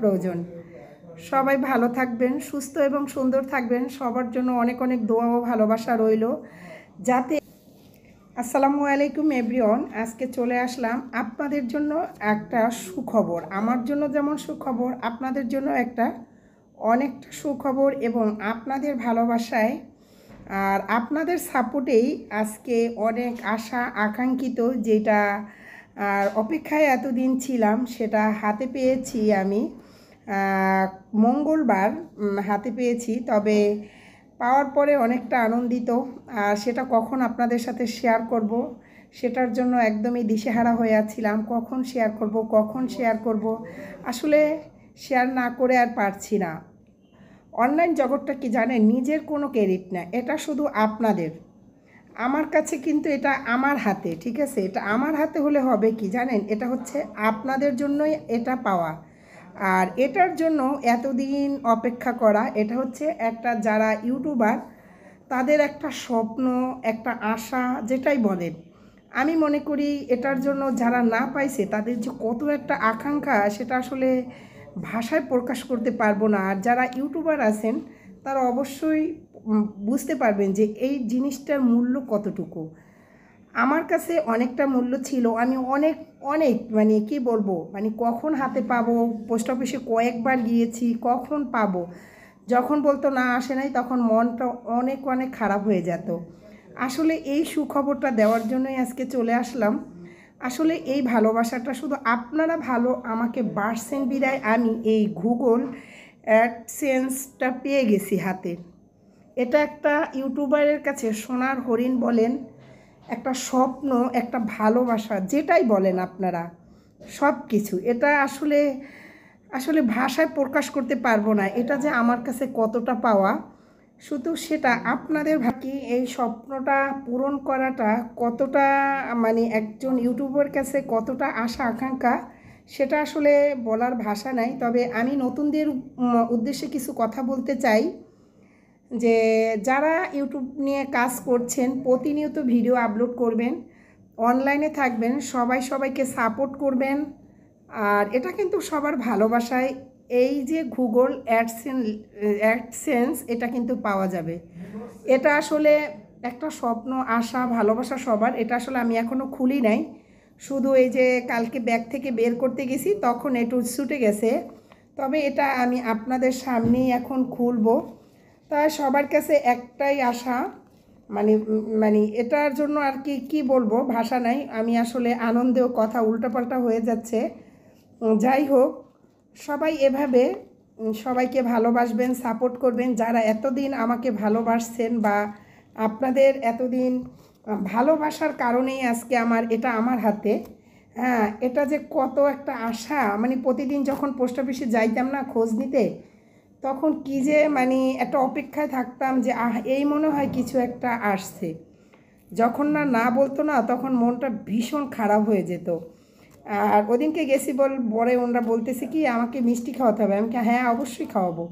প্রয়োজন। সবাই ভালো থাকবেন, সুস্থ এবং সুন্দর থাকবেন। সবার জন্য অনেক অনেক দোয়া ও ভালোবাসা রইল। যাতে আসসালামু আলাইকুম এভরিওয়ান, আজকে চলে আসলাম আপনাদের জন্য একটা সুখবর। আমার জন্য যেমন সুখবর, আপনাদের জন্য একটা অনেকটা সুখবর এবং আপনাদের ভালোবাসায় আর আপনাদের সাপোর্টেই আজকে অনেক আশা আকাঙ্ক্ষিত যেটা অপেক্ষায় এতদিন ছিলাম সেটা হাতে পেয়েছি আমি। মঙ্গলবার হাতে পেয়েছি, তবে পাওয়ার পরে অনেকটা আনন্দিত। আর সেটা কখন আপনাদের সাথে শেয়ার করব সেটার জন্য একদমই দিশেহারা হয়ে আছিলাম। কখন শেয়ার করব আসলে শেয়ার না করে আর পারছি না। অনলাইন জগৎটা কি জানেন, নিজের কোনো ক্রেডিট না, এটা শুধু আপনাদের। আমার কাছে কিন্তু এটা আমার হাতে, ঠিক আছে? এটা আমার হাতে হলে হবে কি জানেন, এটা হচ্ছে আপনাদের জন্যই এটা পাওয়া। আর এটার জন্য এতদিন অপেক্ষা করা, এটা হচ্ছে একটা যারা ইউটিউবার তাদের একটা স্বপ্ন, একটা আশা, যেটাই বলেন। আমি মনে করি এটার জন্য যারা না পাইছে তাদের যে কত একটা আকাঙ্ক্ষা সেটা আসলে ভাষায় প্রকাশ করতে পারবো না। আর যারা ইউটিউবার আছেন তারা অবশ্যই বুঝতে পারবেন যে এই জিনিসটার মূল্য কতটুকু। আমার কাছে অনেকটা মূল্য ছিল। আমি অনেক অনেক মানে কি বলবো, মানে কখন হাতে পাবো, পোস্ট অফিসে কয়েকবার গিয়েছি, কখন পাবো। যখন বলতো না আসে নাই তখন মনটা অনেক অনেক খারাপ হয়ে যেত। আসলে এই সুখবরটা দেওয়ার জন্যই আজকে চলে আসলাম। আসলে এই ভালোবাসাটা শুধু আপনারা ভালো আমাকে বাড়ছেন বিদায় আমি এই গুগল অ্যাডসেন্সটা পেয়ে গেছি হাতে। এটা একটা ইউটিউবারের কাছে সোনার হরিণ বলেন, একটা স্বপ্ন, একটা ভালোবাসা, যেটাই বলেন আপনারা, সব কিছু। এটা আসলে আসলে ভাষায় প্রকাশ করতে পারবো না এটা যে আমার কাছে কতটা পাওয়া। শুধু সেটা আপনাদের ভাকি এই স্বপ্নটা পূরণ করাটা কতটা, মানে একজন ইউটিউবের কাছে কতটা আশা আকাঙ্ক্ষা সেটা আসলে বলার ভাষা নাই। তবে আমি নতুনদের উদ্দেশ্যে কিছু কথা বলতে চাই যে যারা ইউটিউব নিয়ে কাজ করছেন, প্রতিনিয়ত ভিডিও আপলোড করবেন, অনলাইনে থাকবেন, সবাই সবাইকে সাপোর্ট করবেন। আর এটা কিন্তু সবার ভালোবাসায় এই যে গুগল অ্যাডসেন্স এটা কিন্তু পাওয়া যাবে। এটা আসলে একটা স্বপ্ন, আশা, ভালোবাসা সবার। এটা আসলে আমি এখনও খুলি নাই, শুধু এই যে কালকে ব্যাগ থেকে বের করতে গেছি তখন একটু ছুটে গেছে। তবে এটা আমি আপনাদের সামনেই এখন খুলবো। তাই সবার কাছে একটাই আশা, মানে মানে এটার জন্য আর কি বলবো, ভাষা নাই। আমি আসলে আনন্দেও কথা উল্টাপাল্টা হয়ে যাচ্ছে। যাই হোক, সবাই এভাবে সবাইকে ভালোবাসবেন, সাপোর্ট করবেন। যারা এতদিন আমাকে ভালোবাসছেন বা আপনাদের এতদিন ভালোবাসার কারণেই আজকে এটা আমার হাতে। হ্যাঁ, এটা যে কত একটা আশা, মানে প্রতিদিন যখন পোস্ট অফিসে যাইতাম না খোঁজ নিতে, তখন কি যে মানে একটা অপেক্ষায় থাকতাম যে এই মনে হয় কিছু একটা আসছে। যখন না বলতো না তখন মনটা ভীষণ খারাপ হয়ে যেত। আর ওদিনকে গেছি বলে ওনারা বলতেছে কি আমাকে মিষ্টি খাওয়াতে হবে। আমি হ্যাঁ অবশ্যই খাওয়াবো,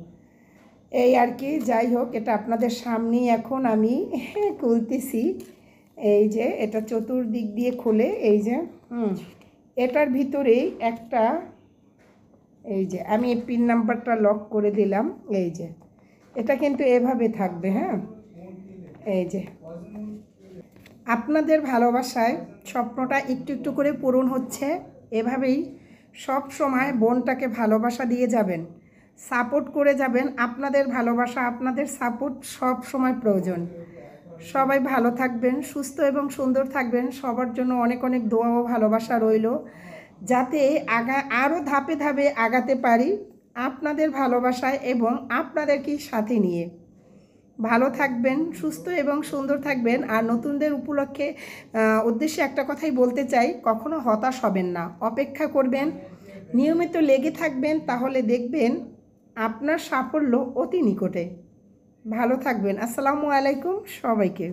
এই আর কি। যাই হোক, এটা আপনাদের সামনেই এখন আমি খুলতেছি। এই যে এটা চতুর্দিক দিয়ে খুলে, এই যে এটার ভিতরেই একটা, এই যে আমি এই পিন নাম্বারটা লক করে দিলাম। এই যে এটা কিন্তু এভাবে থাকবে। হ্যাঁ, এই যে আপনাদের ভালোবাসায় স্বপ্নটা একটু একটু করে পূরণ হচ্ছে। এভাবেই সব সময় বোনটাকে ভালোবাসা দিয়ে যাবেন, সাপোর্ট করে যাবেন। আপনাদের ভালোবাসা, আপনাদের সাপোর্ট সব সময় প্রয়োজন। সবাই ভালো থাকবেন, সুস্থ এবং সুন্দর থাকবেন। সবার জন্য অনেক অনেক দোয়া ও ভালোবাসা রইল। যাতে আরও ধাপে ধাপে আগাতে পারি আপনাদের ভালোবাসায় এবং আপনাদেরকে সাথে নিয়ে। ভালো থাকবেন, সুস্থ এবং সুন্দর থাকবেন। আর নতুনদের উদ্দেশ্যে একটা কথাই বলতে চাই, কখনো হতাশ হবেন না, অপেক্ষা করবেন, নিয়মিত লেগে থাকবেন, তাহলে দেখবেন আপনার সাফল্য অতি নিকটে। ভালো থাকবেন। আসসালামু আলাইকুম সবাইকে।